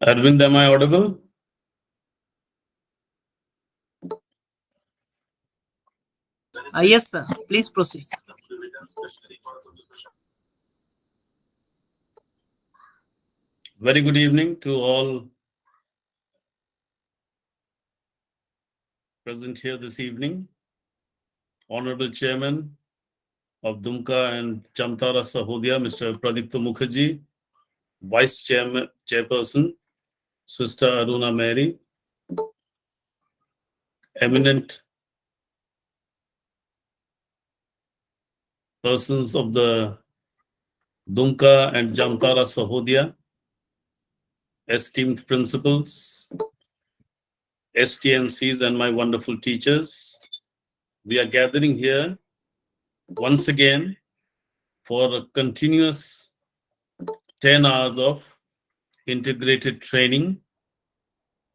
Arvind, am I audible? Yes, sir. Please proceed. Very good evening to all present here this evening. Honorable Chairman of DUMKA and JAMTARA SAHODAYA, Mr. Pradipta Mukherjee, Vice Chairperson, Sister Aruna Mary, eminent persons of the DUMKA and JAMTARA SAHODAYA, esteemed principals, STNCs, and my wonderful teachers. We are gathering here once again for a continuous 10 hours of integrated training.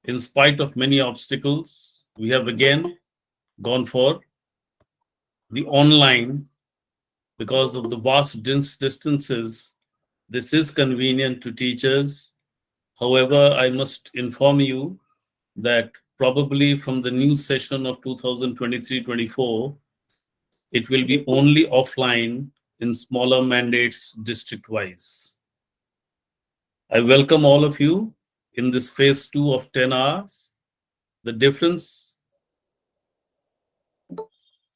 In spite of many obstacles, we have again gone for the online because of the vast distances. This is convenient to teachers. However, I must inform you that probably from the new session of 2023-24, it will be only offline in smaller mandates district-wise. I welcome all of you in this phase 2 of 10 hours. The difference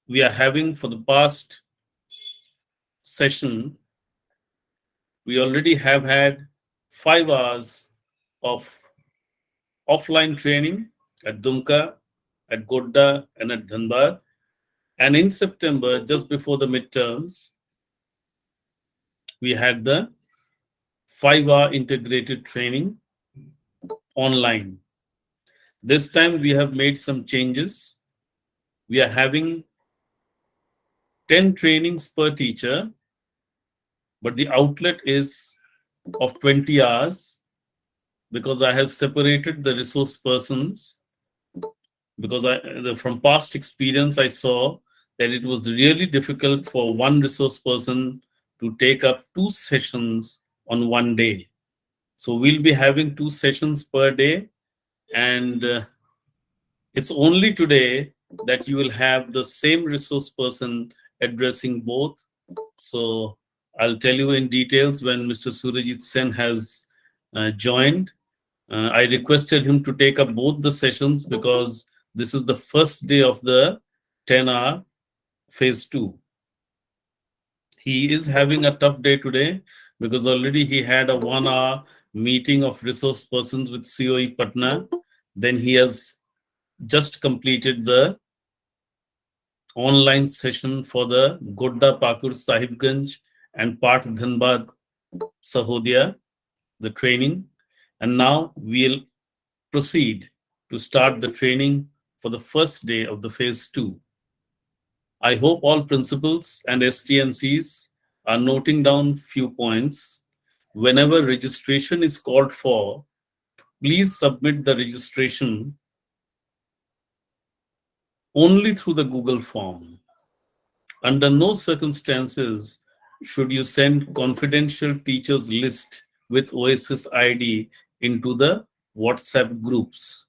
we are having for the past session, we already have had 5 hours of offline training at DUMKA, at Godda, and at Dhanbad. And in September, just before the midterms, we had the 5-hour integrated training online. This time we have made some changes. We are having 10 trainings per teacher, but the outlet is of 20 hours because I have separated the resource persons, because from past experience I saw that it was really difficult for one resource person to take up 2 sessions on one day. So we'll be having 2 sessions per day, and it's only today that you will have the same resource person addressing both. So I'll tell you in details when Mr. Surajit Sen has joined. I requested him to take up both the sessions because this is the first day of the 10-hour phase 2. He is having a tough day today because already he had a 1-hour meeting of resource persons with COE Patna. Then he has just completed the online session for the Godda Pakur Sahibganj and Part Dhanbad Sahodaya, the training. And now we'll proceed to start the training for the first day of the phase 2. I hope all principals and STNCs are noting down few points. Whenever registration is called for, please submit the registration only through the Google form. Under no circumstances should you send confidential teachers list with OSS ID into the WhatsApp groups.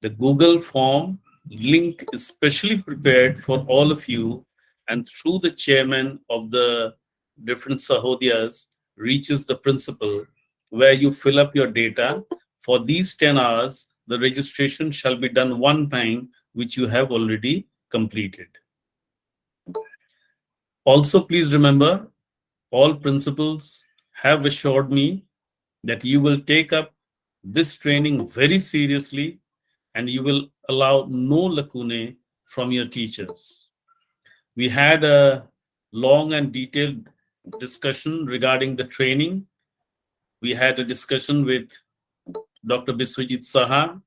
The Google form link is specially prepared for all of you, and through the chairman of the different Sahodayas reaches the principal, where you fill up your data. For these 10 hours, the registration shall be done one time, which you have already completed. Also, please remember, all principals have assured me that you will take up this training very seriously, and you will allow no lacunae from your teachers. We had a long and detailed discussion regarding the training. We had a discussion with Dr. Biswajit Saha,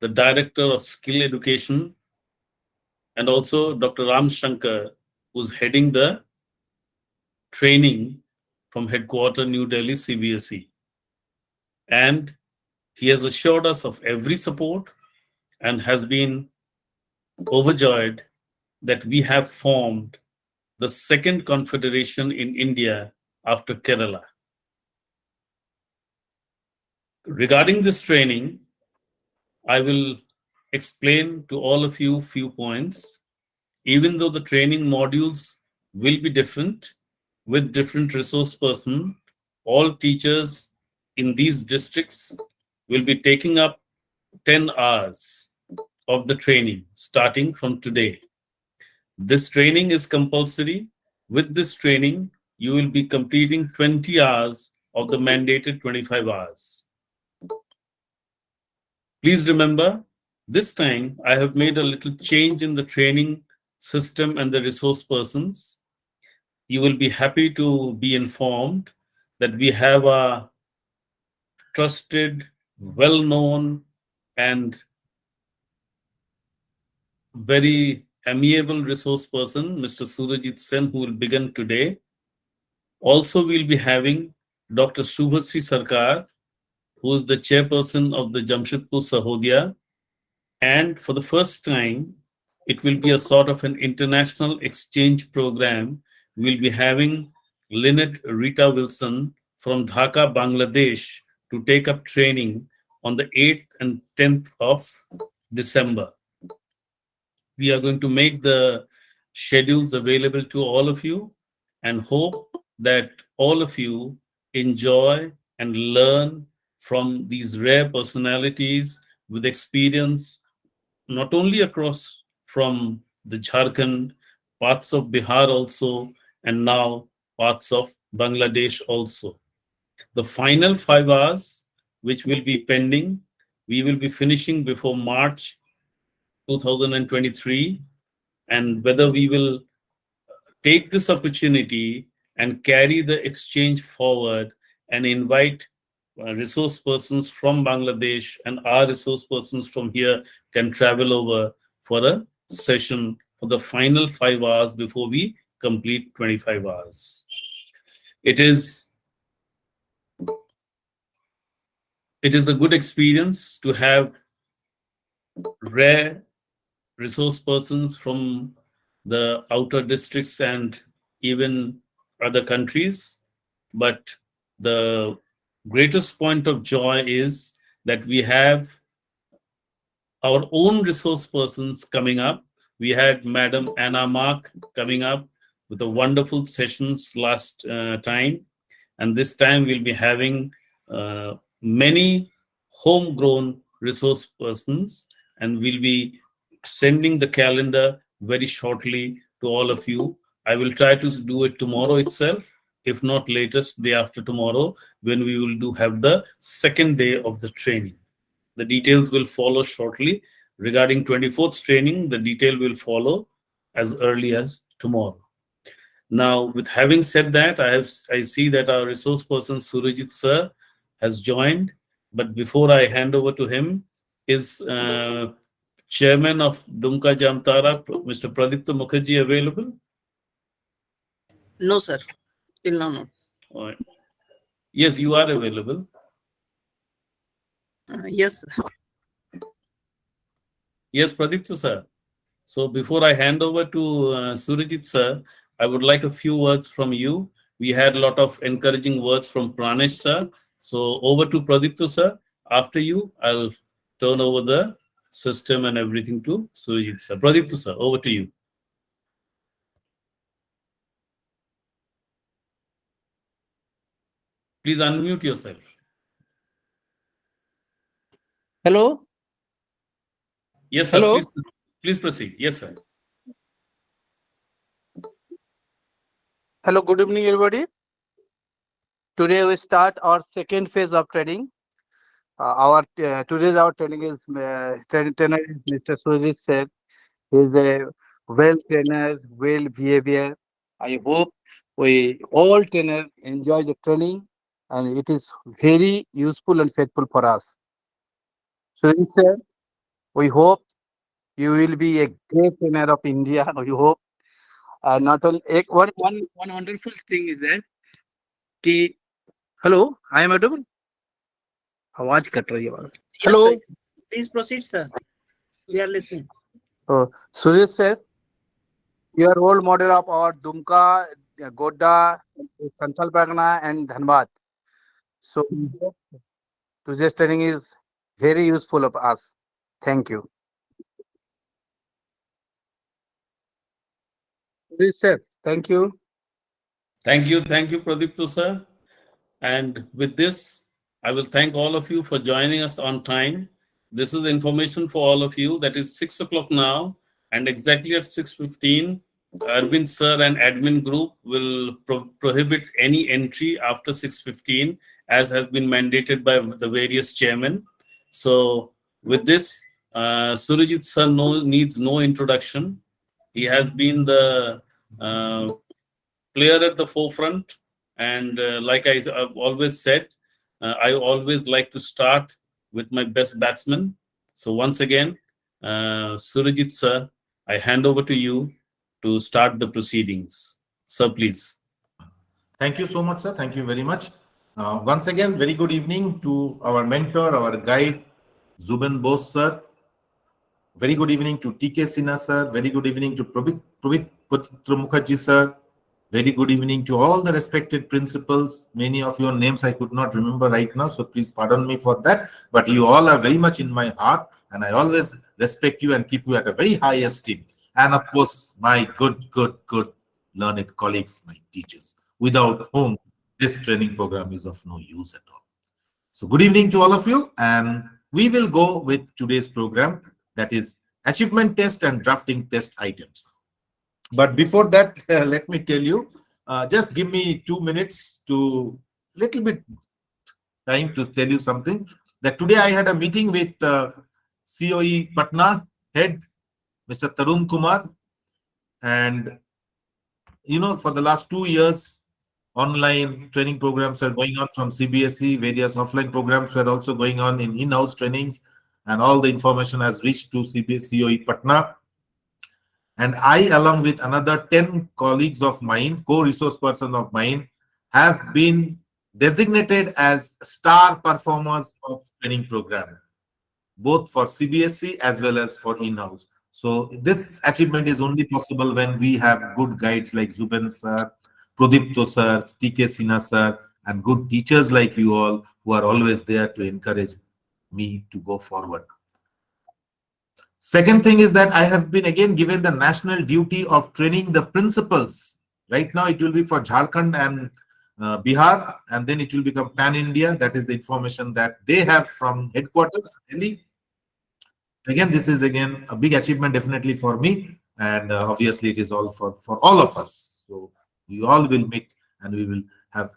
the Director of Skill Education, and also Dr. Ram Shankar, who's heading the training from headquarters New Delhi CBSE. And he has assured us of every support and has been overjoyed that we have formed the second confederation in India after Kerala. Regarding this training, I will explain to all of you few points. Even though the training modules will be different with different resource person, all teachers in these districts will be taking up 10 hours of the training starting from today. This training is compulsory. With this training, you will be completing 20 hours of the mandated 25 hours. Please remember, this time I have made a little change in the training system and the resource persons. You will be happy to be informed that we have a trusted, well-known, and very amiable resource person, Mr. Surajit Sen, who will begin today. Also, we'll be having Dr. Shubhasri Sarkar, who is the chairperson of the Jamshedpur Sahodaya. And for the first time, it will be a sort of an international exchange program. We'll be having Lynette Rita Wilson from Dhaka, Bangladesh, to take up training on the 8th and 10th of December. We are going to make the schedules available to all of you and hope that all of you enjoy and learn from these rare personalities with experience not only across from the Jharkhand, parts of Bihar also, and now parts of Bangladesh also. The final 5 hours, which will be pending, we will be finishing before March 2023, and whether we will take this opportunity and carry the exchange forward and invite resource persons from Bangladesh, and our resource persons from here can travel over for a session for the final 5 hours before we complete 25 hours. It is a good experience to have rare resource persons from the outer districts and even other countries. But the greatest point of joy is that we have our own resource persons coming up. We had Madam Anna Mark coming up with a wonderful sessions last time. And this time we'll be having many homegrown resource persons, and we'll be sending the calendar very shortly to all of you. I will try to do it tomorrow itself, if not latest day after tomorrow, when we will have the second day of the training. The details will follow shortly. Regarding 24th training, the detail will follow as early as tomorrow. Now, with having said that, I see that our resource person Surajit sir has joined. But before I hand over to him, is Chairman of DUMKA JAMTARA, Mr. Pradipta Mukherjee, available? No, sir. Till now, not. All right. Yes, you are available. Yes, sir. Yes, Pradipta sir. So before I hand over to Surajit sir, I would like a few words from you. We had a lot of encouraging words from Pranesh sir. So over to Pradipta sir. After you, I'll turn over the system and everything to Surajit sir. Pradipta sir, over to you. Please unmute yourself. Hello. Yes, sir. Hello. Please proceed. Yes, sir. Hello. Good evening, everybody. Today we start our second phase of training. Our today's our training is trainer is Mr. Surajit sir. He is a well trainer, well behavior. I hope we all trainers enjoy the training and it is very useful and faithful for us. Surajit sir, we hope you will be a great trainer of India. We hope. Not only one wonderful thing is that कि hello I am audible आवाज cut रही है Yes, hello sir. Please proceed, sir. We are listening. Suresh sir you are role model of our Dumka, Godda, Central Pargana and Dhanbad. So today's training is very useful of us. Thank you. Suresh sir, thank you. Thank you, Pradipto sir. And with this, I will thank all of you for joining us on time. This is information for all of you that it's 6 o'clock now, and exactly at 6:15, Arvind sir and admin group will prohibit any entry after 6:15, as has been mandated by the various chairmen. So with this, Surajit sir needs no introduction. He has been the player at the forefront. And like I've always said, I always like to start with my best batsman. So once again, Surajit sir, I hand over to you to start the proceedings. Sir, please. Thank you so much, sir. Thank you very much. Once again, very good evening to our mentor, our guide, Zubin Bose, sir. Very good evening to TK Sinha, sir. Very good evening to Pravit Putra Mukherjee, sir. Very good evening to all the respected principals. Many of your names I could not remember right now, so please pardon me for that. But you all are very much in my heart, and I always respect you and keep you at a very high esteem. And of course, my good learned colleagues, my teachers, without whom this training program is of no use at all. So good evening to all of you, and we will go with today's program, that is achievement test and drafting test items. But before that, let me tell you, just give me 2 minutes to little bit time to tell you something. That today I had a meeting with COE Patna head, Mr. Tarun Kumar, and you know, for the last 2 years, online training programs are going on from CBSE. Various offline programs were also going on in-house trainings, and all the information has reached to COE Patna. And I, along with another 10 colleagues of mine, co-resource person of mine, have been designated as star performers of training program, both for CBSE as well as for in-house. So this achievement is only possible when we have good guides like Zubin sir, Pradipto sir, TK Sinha sir, and good teachers like you all who are always there to encourage me to go forward. Second thing is that I have been again given the national duty of training the principals. Right now it will be for Jharkhand and Bihar, and then it will become pan-India. That is the information that they have from headquarters, Delhi. Again, this is again a big achievement definitely for me, and obviously it is all for all of us. So we all will meet and we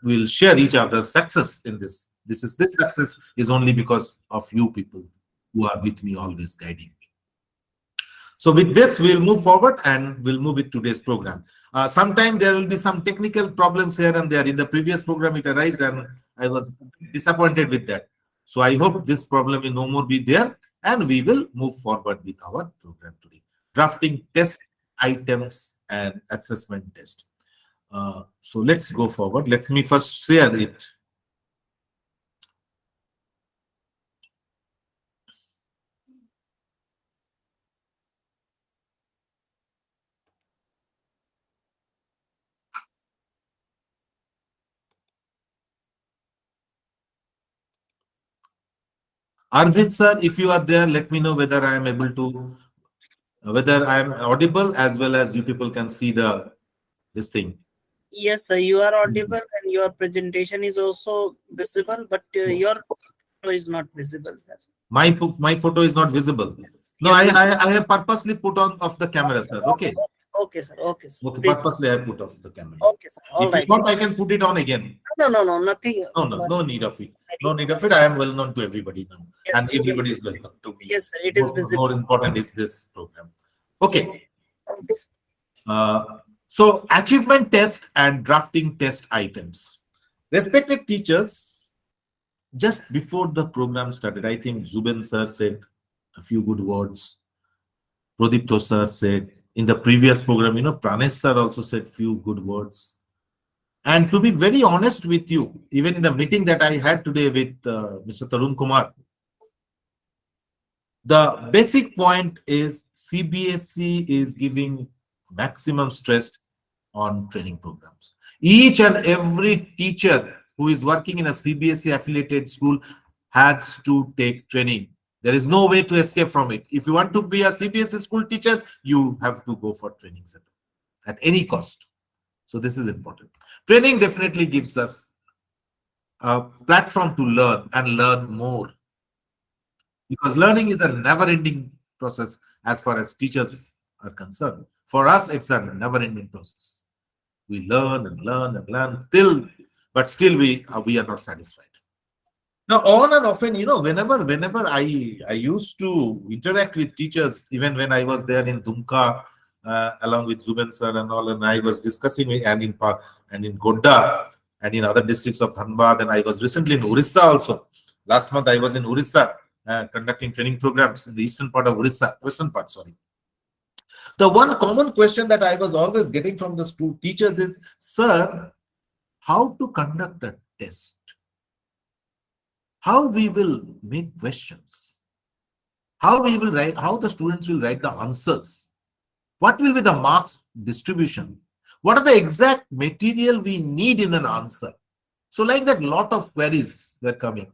will share each other's success in this. This success is only because of you people who are with me, always guiding me. So with this, we'll move forward and we'll move with today's program. Sometime there will be some technical problems here and there. In the previous program, it arose and I was disappointed with that. So I hope this problem will no more be there, and we will move forward with our program today. Drafting test items and assessment test. So let's go forward. Let me first share it. Arvind sir, if you are there, let me know whether I am able to, whether I am audible as well as you people can see this thing. Yes, sir. You are audible and your presentation is also visible, but your photo is not visible, sir. My photo is not visible. No, Yes, I have purposely put on off the camera, sir. Okay. Okay, sir. Okay, sir. Okay, Please. purposely I put off the camera. Okay, sir. All If you right. want, I can put it on again. No, nothing. No need of it. No need of it. I am well known to everybody now, and Yes. everybody is well known to me. Yes, sir, it is visible. More important is this program. Okay. Yes. Yes. So achievement test and drafting test items. Respected teachers, just before the program started, I think Zuben sir said a few good words. Pradipto sir said in the previous program, Pranesh sir also said few good words. And to be very honest with you, even in the meeting that I had today with Mr. Tarun Kumar, the basic point is CBSE is giving maximum stress on training programs. Each and every teacher who is working in a CBSE affiliated school has to take training. There is no way to escape from it. If you want to be a CBSE school teacher, you have to go for training center at any cost. So this is important. Training definitely gives us a platform to learn and learn more. Because learning is a never-ending process as far as teachers are concerned. For us, it's a never-ending process. We learn and learn and learn but still we are not satisfied. Now, on and often, whenever I used to interact with teachers, even when I was there in DUMKA, along with Zuben sir and all, and I was discussing and in Godda and in other districts of Dhanbad, and I was recently in Orissa also. Last month I was in Orissa conducting training programs in the eastern part of Orissa, western part, sorry. The one common question that I was always getting from the teachers is, sir, how to conduct a test? How we will make questions? How we will write? How the students will write the answers? What will be the marks distribution? What are the exact material we need in an answer? So like that, lot of queries were coming.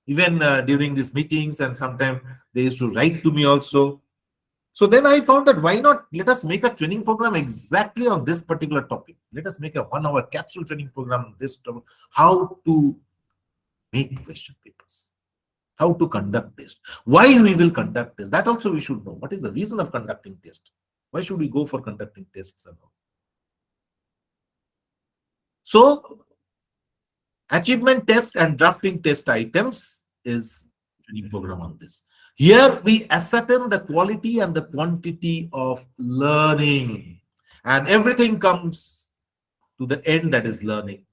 Even during these meetings, and sometimes they used to write to me also. So then I found that why not let us make a training program exactly on this particular topic. Let us make a 1-hour capsule training program on this topic. How to make question papers. How to conduct tests. Why we will conduct tests. That also we should know. What is the reason of conducting tests? Why should we go for conducting tests and all? So, achievement test and drafting test items is training program on this. Here we ascertain the quality and the quantity of learning, and everything comes to the end, that is learning.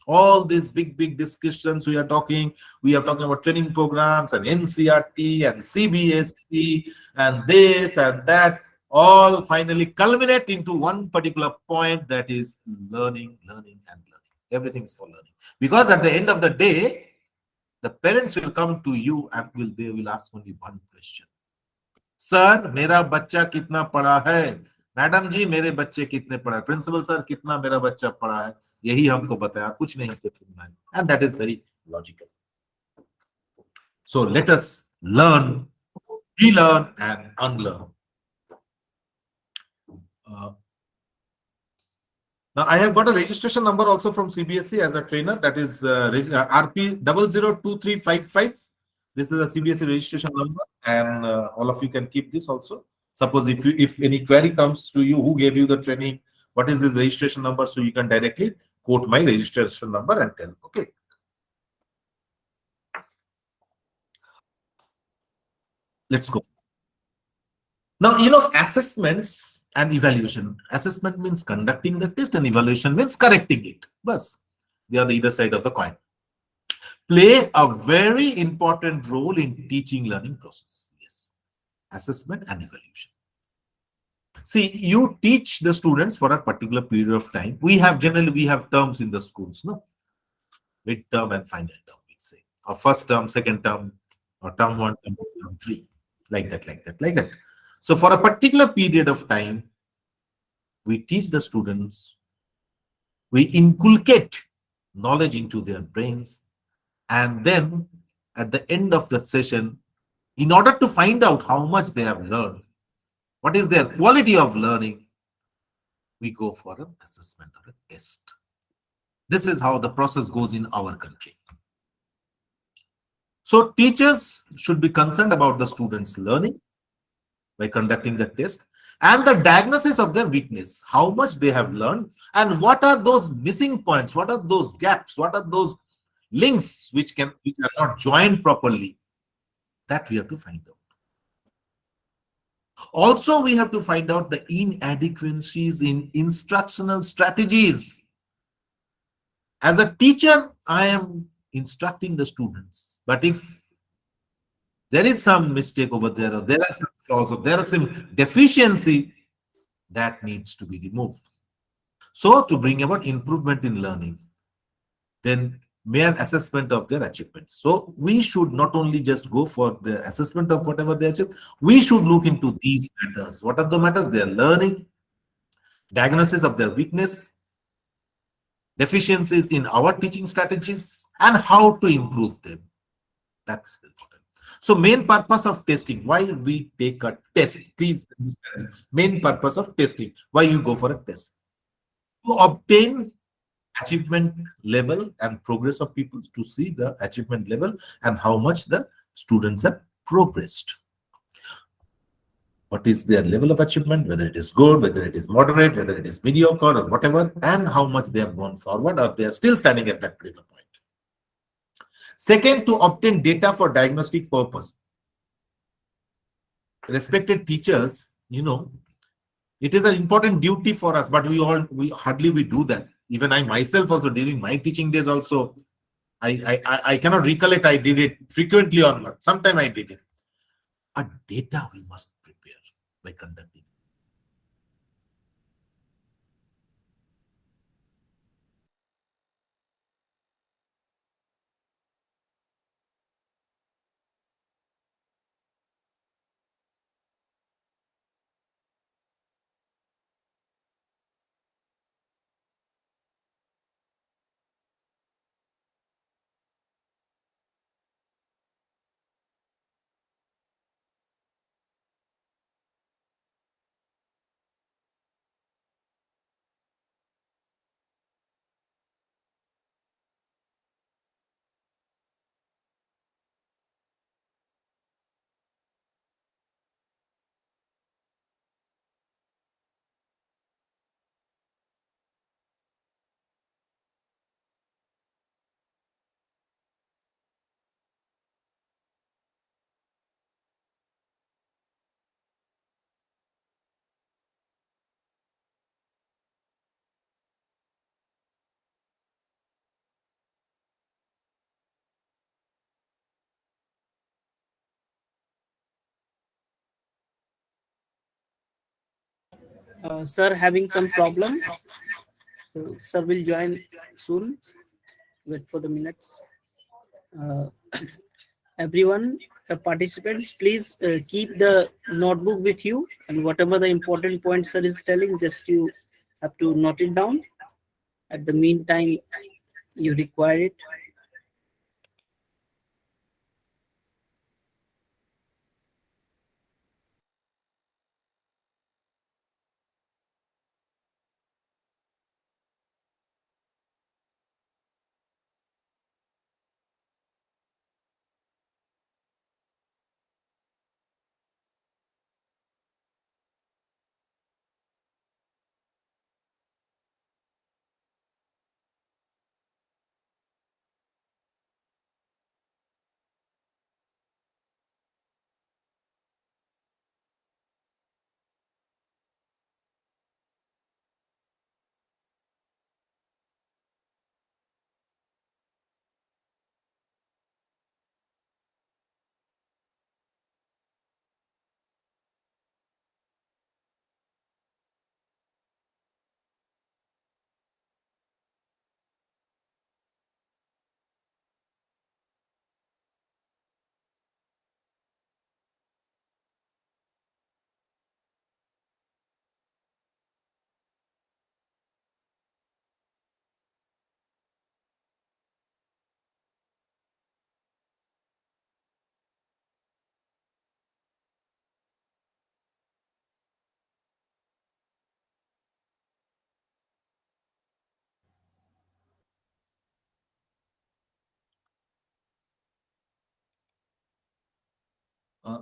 All these big discussions we are talking about training programs and NCRT and CBSE and this and that, all finally culminate into one particular point, that is learning. Everything is for learning. Because at the end of the day, the parents will come to you and they will ask only one question. Sir, mera bachcha kitna padha hai? Madam ji, mere bachche kitne padha hai? Principal sir, kitna mera bachcha padha hai? Yahi humko bataya, kuch nahi hai. And that is very logical. So let us learn, relearn and unlearn. Now, I have got a registration number also from CBSE as a trainer, that is RP 002355. This is a CBSE registration number, and all of you can keep this also. Suppose if any query comes to you, who gave you the training, what is this registration number, so you can directly quote my registration number and tell. Okay. Let's go. Now, assessments and evaluation. Assessment means conducting the test, and evaluation means correcting it. Bas, they are the either side of the coin. Play a very important role in teaching learning process. Yes, assessment and evaluation. See, you teach the students for a particular period of time. Generally we have terms in the schools, no? Mid-term and final term, we say, or first term, second term, or term 1, term 2, term 3, like that. So for a particular period of time, we teach the students, we inculcate knowledge into their brains, and then at the end of the session, in order to find out how much they have learned, what is their quality of learning, we go for an assessment or a test. This is how the process goes in our country. So teachers should be concerned about the students' learning by conducting the test, and the diagnosis of their weakness, how much they have learned, and what are those missing points, what are those gaps, what are those links which are not joined properly. That we have to find out. Also, we have to find out the inadequacies in instructional strategies. As a teacher, I am instructing the students, but if there is some mistake over there, or there are some flaws, or there are some deficiency, that needs to be removed. So, to bring about improvement in learning, then mere assessment of their achievements. So, we should not only just go for the assessment of whatever they achieve, we should look into these matters. What are the matters? They are learning, diagnosis of their weakness, deficiencies in our teaching strategies, and how to improve them. That's important. So main purpose of testing, why we take a test, please understand. Main purpose of testing, why you go for a test, to obtain achievement level and progress of people, to see the achievement level and how much the students have progressed. What is their level of achievement, whether it is good, whether it is moderate, whether it is mediocre or whatever, and how much they have gone forward, or they are still standing at that particular point. Second, to obtain data for diagnostic purpose. Respected teachers, it is an important duty for us, but we hardly do that. Even I myself also, during my teaching days also, I cannot recollect I did it frequently or not. Sometime I did it. A data we must prepare by conducting. Sir having some problem. So sir will join soon. Wait for the minutes. Uh, Everyone, participants, please keep the notebook with you, and whatever the important points sir is telling, just you have to note it down. At the meantime, you require it.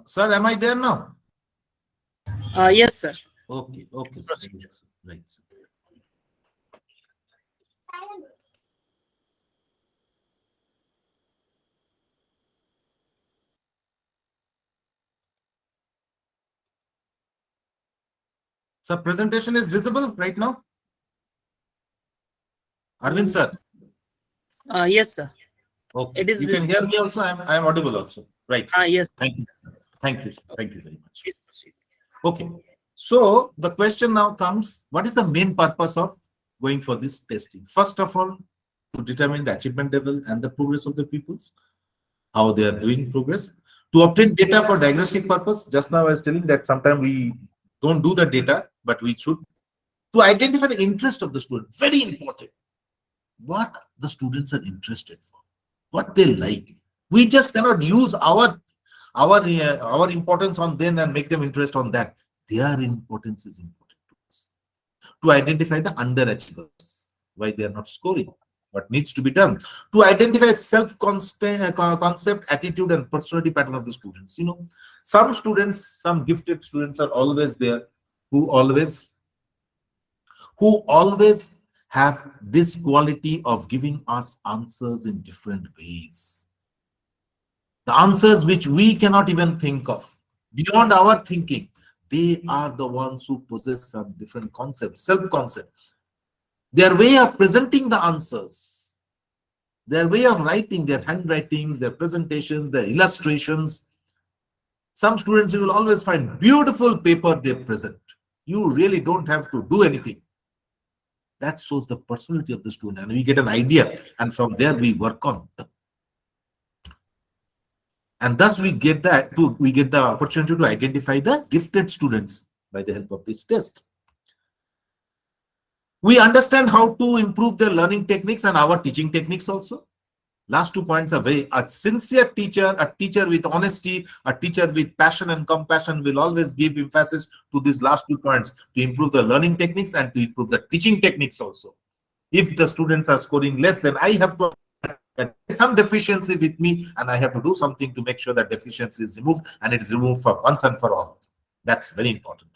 Sir, am I there now? Yes, sir. Okay, okay, Please sir. proceed. Right, sir. Sir, presentation is visible right now? Arvind sir. Yes, sir. Okay. It is You can hear visible, me sir. also. I am audible also. Right, sir. Yes. Thank you. Thank you, sir. Thank you very much. Please proceed. Okay. So the question now comes, what is the main purpose of going for this testing? First of all, to determine the achievement level and the progress of the pupils, how they are doing progress. To obtain data for diagnostic purpose, just now I was telling that sometimes we don't do the data, but we should. To identify the interest of the student, very important. What the students are interested for, what they like. We just cannot use our importance on them and make them interest on that. Their importance is important to us. To identify the underachievers, why they are not scoring, what needs to be done. To identify concept, attitude, and personality pattern of the students. You know, some students, some gifted students are always there who always have this quality of giving us answers in different ways. The answers which we cannot even think of, beyond our thinking. They are the ones who possess some different concepts, self-concept. Their way of presenting the answers, their way of writing, their handwritings, their presentations, their illustrations. Some students, you will always find beautiful paper they present. You really don't have to do anything. That shows the personality of the student, and we get an idea, and from there we work on. And thus we get the opportunity to identify the gifted students by the help of this test. We understand how to improve their learning techniques and our teaching techniques also. Last 2 points are a sincere teacher, a teacher with honesty, a teacher with passion and compassion will always give emphasis to these last 2 points to improve the learning techniques and to improve the teaching techniques also. If the students are scoring less, then I have to have some deficiency with me, and I have to do something to make sure that deficiency is removed, and it is removed for once and for all. That's very important.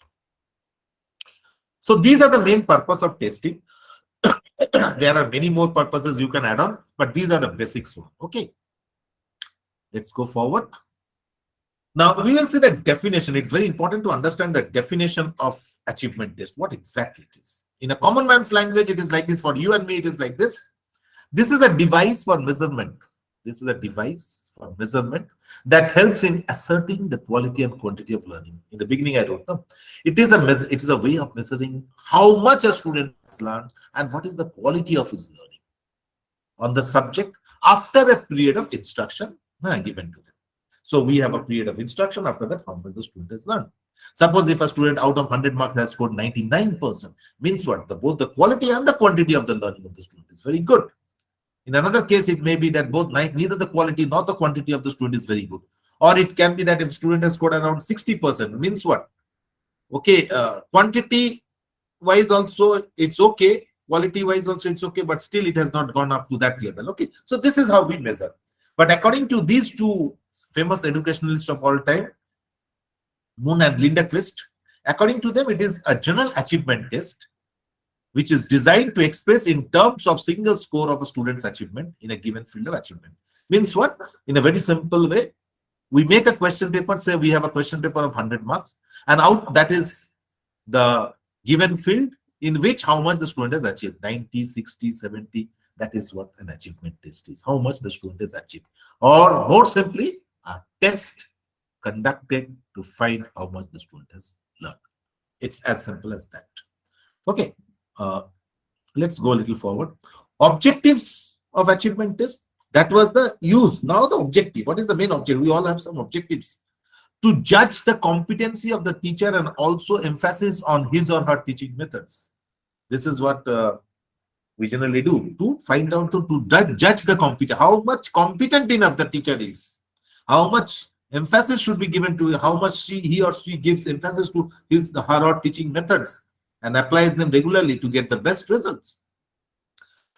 So these are the main purpose of testing. There are many more purposes you can add on, but these are the basics one. Okay, let's go forward. Now we will see the definition. It's very important to understand the definition of achievement test, what exactly it is. In a common man's language, it is like this. For you and me, it is like this. This is a device for measurement. This is a device for measurement that helps in asserting the quality and quantity of learning. In the beginning, I don't know. It is a way of measuring how much a student has learned and what is the quality of his learning on the subject after a period of instruction given to them. So we have a period of instruction. After that, how much the student has learned. Suppose if a student out of 100 marks has scored 99%, means what? Both the quality and the quantity of the learning of the student is very good. In another case, it may be that neither the quality nor the quantity of the student is very good. Or it can be that if student has scored around 60%, means what? Okay, quantity wise also it's okay, quality wise also it's okay, but still it has not gone up to that level. Okay, so this is how we measure. But according to these two famous educationalists of all time, Moon and Lindquist, according to them, it is a general achievement test which is designed to express in terms of single score of a student's achievement in a given field of achievement. Means what? In a very simple way, we make a question paper, say we have a question paper of 100 marks, and out that is the given field in which how much the student has achieved, 90, 60, 70. That is what an achievement test is, how much the student has achieved. Or more simply, a test conducted to find how much the student has learned. It's as simple as that. Okay, let's go a little forward. Objectives of achievement test. That was the use. Now the objective. What is the main objective? We all have some objectives. To judge the competency of the teacher and also emphasis on his or her teaching methods. This is what we generally do, to find out, to judge the competence, how much competent enough the teacher is, how much emphasis should be given to how much he or she gives emphasis to his her or teaching methods and applies them regularly to get the best results.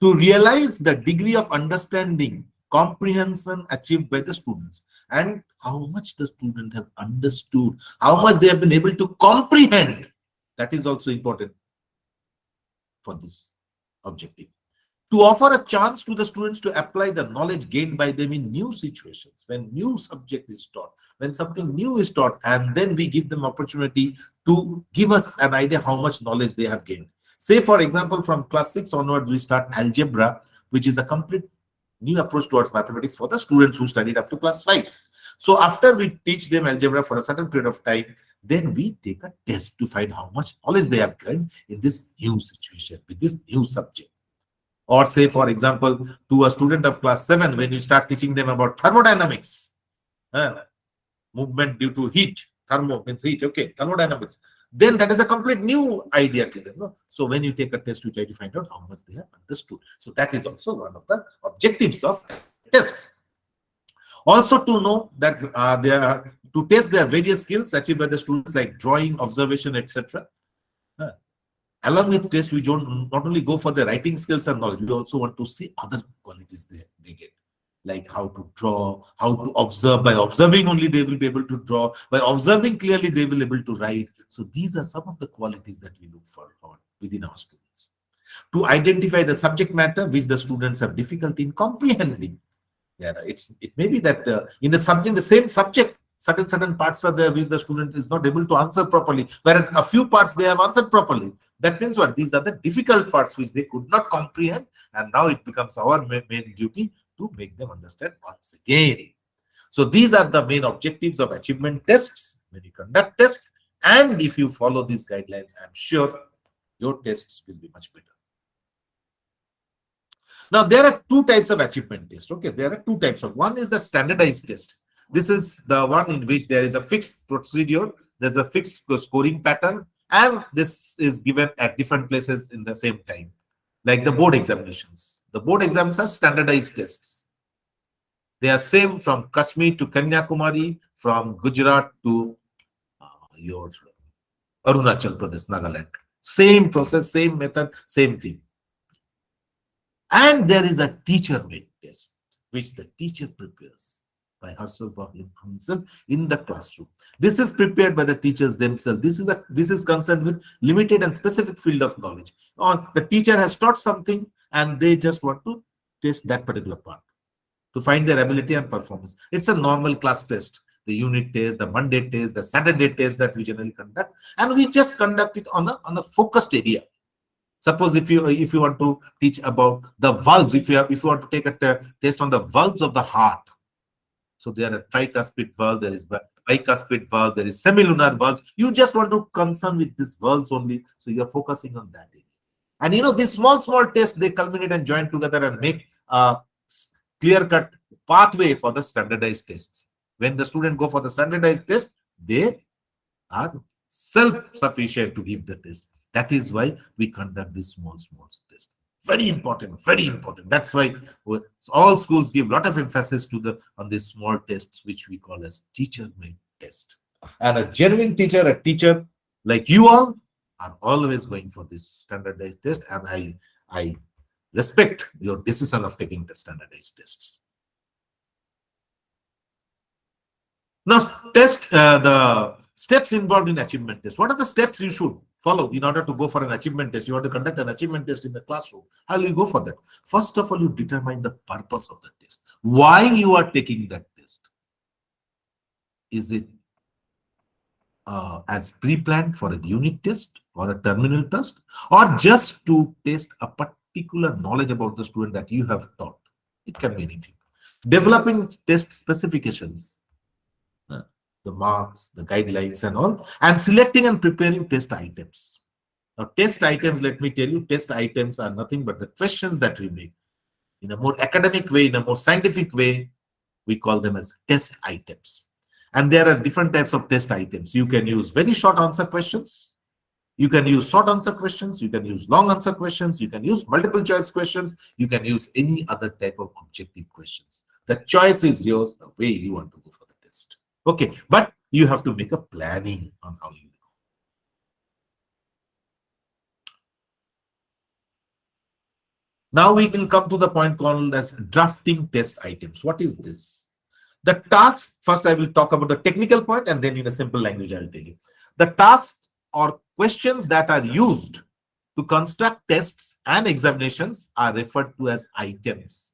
To realize the degree of understanding, comprehension achieved by the students and how much the student have understood, how much they have been able to comprehend That is also important for this objective. To offer a chance to the students to apply the knowledge gained by them in new situations, when new subject is taught, when something new is taught, and then we give them opportunity to give us an idea how much knowledge they have gained. Say, for example, from class 6 onwards, we start algebra, which is a complete new approach towards mathematics for the students who studied up to class 5. So after we teach them algebra for a certain period of time, then we take a test to find how much knowledge they have gained in this new situation, with this new subject. Or say, for example, to a student of class 7, when you start teaching them about thermodynamics, movement due to heat, thermo means heat, okay, thermodynamics, then that is a complete new idea to them. No? So when you take a test, you try to find out how much they have understood. So that is also one of the objectives of tests. Also to know that they are to test their various skills achieved by the students, like drawing, observation, etc. Along with test, we don't not only go for the writing skills and knowledge, we also want to see other qualities they get, like how to draw, how to observe. By observing only, they will be able to draw. By observing clearly, they will be able to write. So these are some of the qualities that we look for within our students. To identify the subject matter which the students have difficulty in comprehending. Yeah, it may be that in the subject, the same subject, certain parts are there which the student is not able to answer properly, whereas a few parts they have answered properly. That means what? These are the difficult parts which they could not comprehend, and now it becomes our main duty to make them understand once again. So these are the main objectives of achievement tests when you conduct tests, and if you follow these guidelines, I'm sure your tests will be much better. Now, there are two types of achievement test. Okay, there are two types of. One is the standardized test. This is the one in which there is a fixed procedure, there's a fixed scoring pattern, and this is given at different places in the same time, like the board examinations. The board exams are standardized tests. They are same from Kashmir to Kanyakumari, from Gujarat to your Arunachal Pradesh, Nagaland. Same process, same method, same thing. And there is a teacher-made test, which the teacher prepares by herself or himself in the classroom. This is prepared by the teachers themselves. This is concerned with limited and specific field of knowledge. Or the teacher has taught something and they just want to test that particular part to find their ability and performance. It's a normal class test. The unit test, the Monday test, the Saturday test that we generally conduct, and we just conduct it on a focused area. Suppose if you want to teach about the valves, if you want to take a test on the valves of the heart, so there are tricuspid valve, there is bicuspid valve, there is semilunar valve. You just want to concern with these valves only, so you are focusing on that area. And you know, these small tests, they culminate and join together and make a clear-cut pathway for the standardized tests. When the student go for the standardized test, they are self-sufficient to give the test. That is why we conduct this small test. Very important, very important. That's why all schools give a lot of emphasis on these small tests, which we call as teacher-made test. And a genuine teacher, a teacher like you all, are always going for this standardized test, and I respect your decision of taking the standardized tests. Now, the steps involved in achievement test. What are the steps you should follow in order to go for an achievement test? You want to conduct an achievement test in the classroom. How will you go for that? First of all, you determine the purpose of the test. Why you are taking that test? Is it as pre-planned for a unit test or a terminal test, or just to test a particular knowledge about the student that you have taught? It can be anything. Developing test specifications, the marks, the guidelines and all, and selecting and preparing test items. Now, test items, let me tell you, test items are nothing but the questions that we make. In a more academic way, in a more scientific way, we call them as test items. And there are different types of test items. You can use very short answer questions. You can use short answer questions. You can use long answer questions. You can use multiple choice questions. You can use any other type of objective questions. The choice is yours, the way you want to go for the test. Okay, but you have to make a planning on how you go. Now we will come to the point called as drafting test items. What is this? The task, first I will talk about the technical point, and then in a simple language I will tell you. The task or Questions that are used to construct tests and examinations are referred to as items.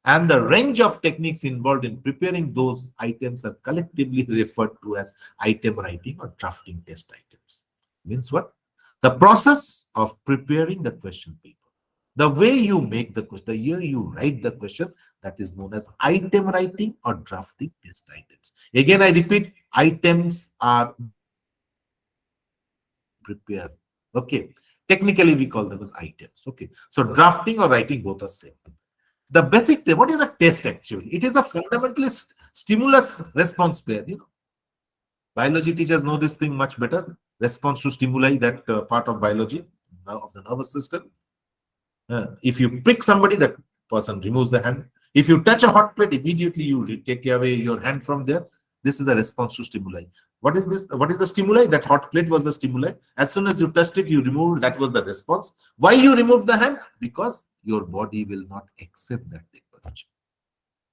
And the range of techniques involved in preparing those items are collectively referred to as item writing or drafting test items. Means what? The process of preparing the question paper. The way you make the question, the way you write the question, that is known as item writing or drafting test items. Again, I repeat, items are prepared. Okay. Technically, we call them as items. Okay. So drafting or writing both are same. The basic, what is a test actually? It is a fundamentalist stimulus response pair. Biology teachers know this thing much better. Response to stimuli, that part of biology, of the nervous system. If you prick somebody, that person removes the hand. If you touch a hot plate, immediately you take away your hand from there. This is a response to stimuli. What is this? What is the stimuli? That hot plate was the stimuli. As soon as you touched it, you removed. That was the response. Why you removed the hand? Because your body will not accept that temperature.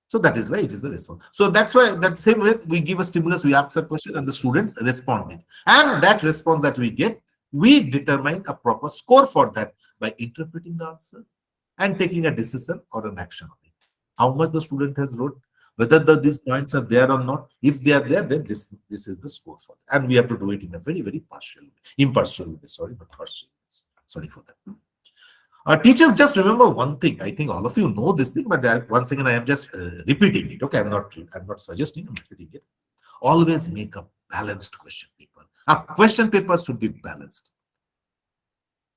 So that is why it is the response. So that's why that same way we give a stimulus, we ask a question, and the students respond it. And that response that we get, we determine a proper score for that by interpreting the answer and taking a decision or an action on it. How much the student has wrote, whether these points are there or not. If they are there, then this is the score for it. And we have to do it in a very, very impartial way. Sorry, not partial. Sorry for that. Teachers, just remember one thing. I think all of you know this thing, but once again, I am just repeating it. Okay, I'm not suggesting. I'm repeating it. Always make a balanced question paper. A question paper should be balanced.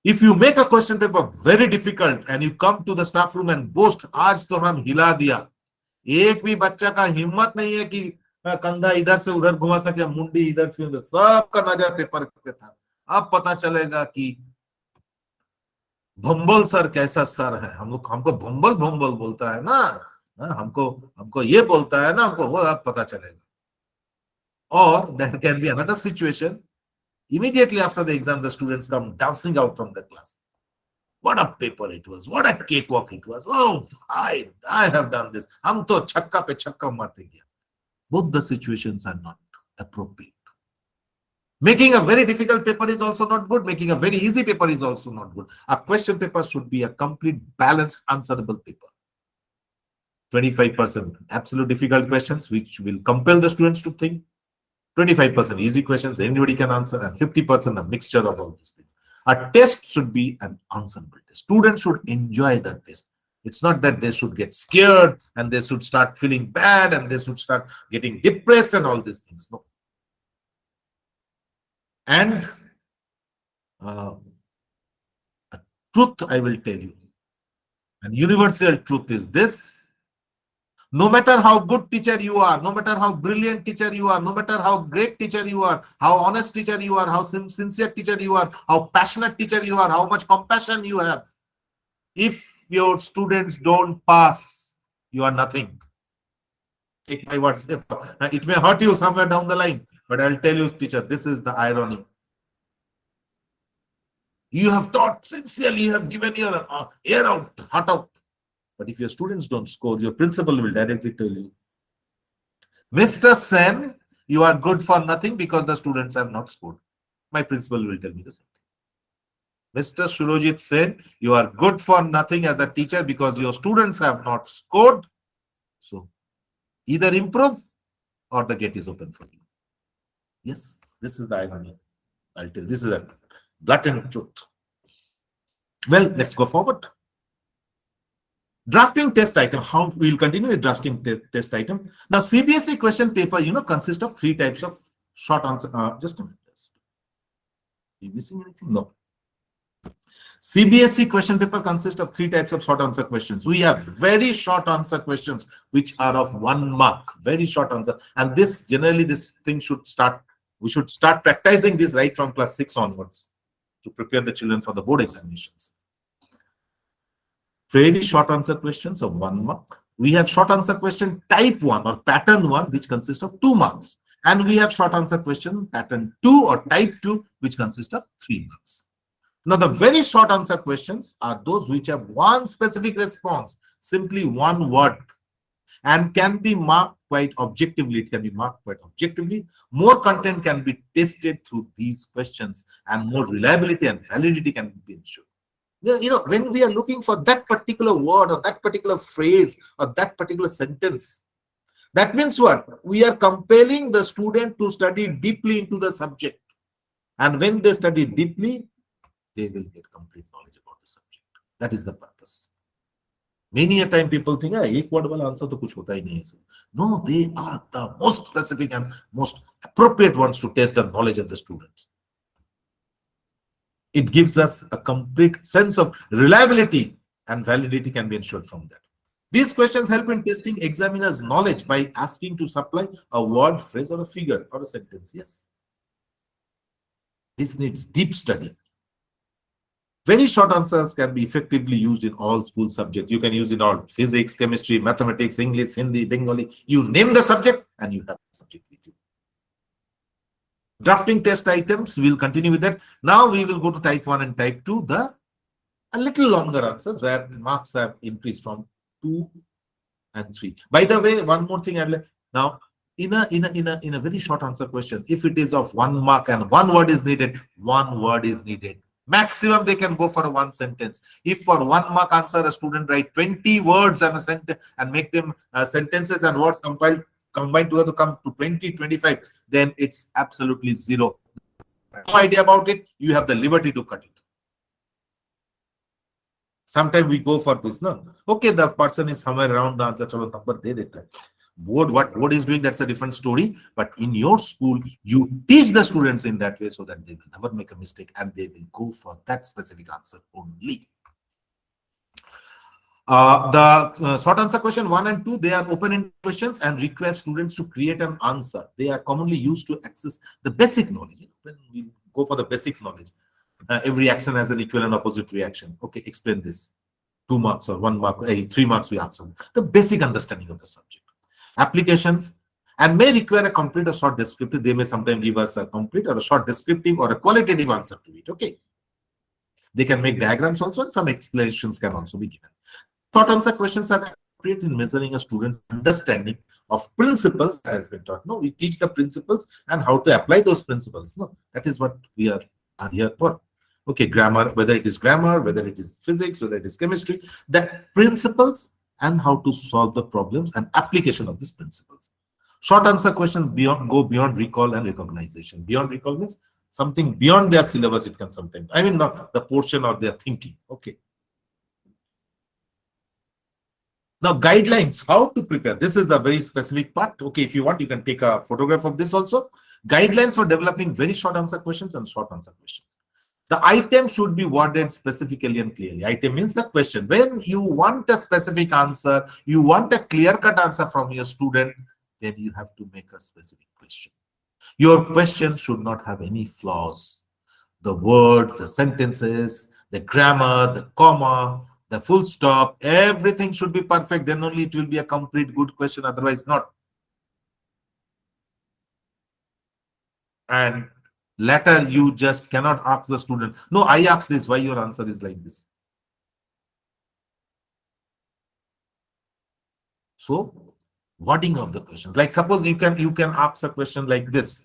If you make a question paper very difficult and you come to the staff room and boast, आज तो हम हिला दिया, एक भी बच्चा का हिम्मत नहीं है कि कंधा इधर से उधर घुमा सके, मुंडी इधर से उधर, सबका नजर पेपर पे था. अब पता चलेगा कि भंबल सर कैसा सर है. हमको भंबल बोलता है ना, हमको ये बोलता है ना, हमको वो अब पता चलेगा. Or there can be another situation. Immediately after the exam, the students come dancing out from the class. What a paper it was. What a cakewalk it was. Oh, I have done this. हम तो छक्का पे छक्का मारते गया. Both the situations are not appropriate. Making a very difficult paper is also not good. Making a very easy paper is also not good. A question paper should be a complete, balanced, answerable paper. 25% absolute difficult questions, which will compel the students to think. 25% easy questions, anybody can answer, and 50% a mixture of all these things. A test should be an answerable test. Students should enjoy the test. It's not that they should get scared and they should start feeling bad and they should start getting depressed and all these things. No. And a truth I will tell you, and universal truth is this: no matter how good teacher you are, no matter how brilliant teacher you are, no matter how great teacher you are, how honest teacher you are, how sincere teacher you are, how passionate teacher you are, how much compassion you have, if your students don't pass, you are nothing. Take my words. It may hurt you somewhere down the line, but I'll tell you, teacher, this is the irony. You have taught sincerely, you have given your air out, heart out. But if your students don't score, your principal will directly tell you, Mr. Sen, you are good for nothing because the students have not scored. My principal will tell me the same thing. Mr. Surajit said, you are good for nothing as a teacher because your students have not scored. So either improve or the gate is open for you. Yes, this is the irony. I'll tell you, this is a blatant truth. Well, let's go forward. Drafting test item. How we'll continue with drafting test item. Now, CBSE question paper, consists of 3 types of short answer. Just a minute. Are you missing anything? No. CBSE question paper consists of 3 types of short answer questions. We have very short answer questions, which are of 1 mark. Very short answer. And this thing should start. We should start practicing this right from class 6 onwards to prepare the children for the board examinations. Very short answer questions of 1 mark. We have short answer question type 1 or pattern 1, which consists of 2 marks. And we have short answer question pattern 2 or type 2, which consists of 3 marks. Now, the very short answer questions are those which have one specific response, simply 1 word, and can be marked quite objectively. It can be marked quite objectively. More content can be tested through these questions, and more reliability and validity can be ensured. When we are looking for that particular word or that particular phrase or that particular sentence, that means what? We are compelling the student to study deeply into the subject. And when they study deeply, they will get complete knowledge about the subject. That is the purpose. Many a time people think, एक word वाला answer तो कुछ होता ही नहीं है. No, they are the most specific and most appropriate ones to test the knowledge of the students. It gives us a complete sense of reliability, and validity can be ensured from that. These questions help in testing examiners' knowledge by asking to supply a word, phrase, or a figure or a sentence. Yes. This needs deep study. Very short answers can be effectively used in all school subjects. You can use it in all physics, chemistry, mathematics, English, Hindi, Bengali. You name the subject and you have the subject with you. Drafting test items, we'll continue with that. Now we will go to type 1 and type 2, a little longer answers where marks have increased from 2 and 3. By the way, one more thing. Now, in a very short answer question, if it is of 1 mark and 1 word is needed, 1 word is needed. Maximum they can go for a 1 sentence. If for 1 mark answer a student write 20 words and a sentence and make them sentences and words combined together to come to 20, 25, then it's absolutely 0. No idea about it, you have the liberty to cut it. Sometimes we go for this, no? Okay, the person is somewhere around the answer, chalo number de deta hai. Board, what board is doing, that's a different story. But in your school, you teach the students in that way so that they will never make a mistake and they will go for that specific answer only. The short answer question 1 and 2, they are open-ended questions and request students to create an answer. They are commonly used to access the basic knowledge. When we go for the basic knowledge, every action has an equal and opposite reaction. Okay, explain this. 2 marks or 1 mark, 3 marks we answer. The basic understanding of the subject. Applications and may require a complete or short descriptive. They may sometimes give us a complete or a short descriptive or a qualitative answer to it. Okay. They can make diagrams also, and some explanations can also be given. Short answer questions are appropriate in measuring a student's understanding of principles that has been taught. No, we teach the principles and how to apply those principles. No, that is what we are here for. Okay, grammar, whether it is grammar, whether it is physics, whether it is chemistry, the principles and how to solve the problems and application of these principles. Short answer questions go beyond recall and recognition. Beyond recall means something beyond their syllabus. It can sometimes, I mean, the portion or their thinking. Okay. Now, guidelines, how to prepare. This is a very specific part. Okay, if you want, you can take a photograph of this also. Guidelines for developing very short answer questions and short answer questions. The item should be worded specifically and clearly. Item means the question. When you want a specific answer, you want a clear-cut answer from your student, then you have to make a specific question. Your question should not have any flaws. The words, the sentences, the grammar, the comma, the full stop, everything should be perfect. Then only it will be a complete good question, otherwise not. And later, you just cannot ask the student, no, I asked this, why your answer is like this? So, wording of the questions. Like suppose you can ask a question like this.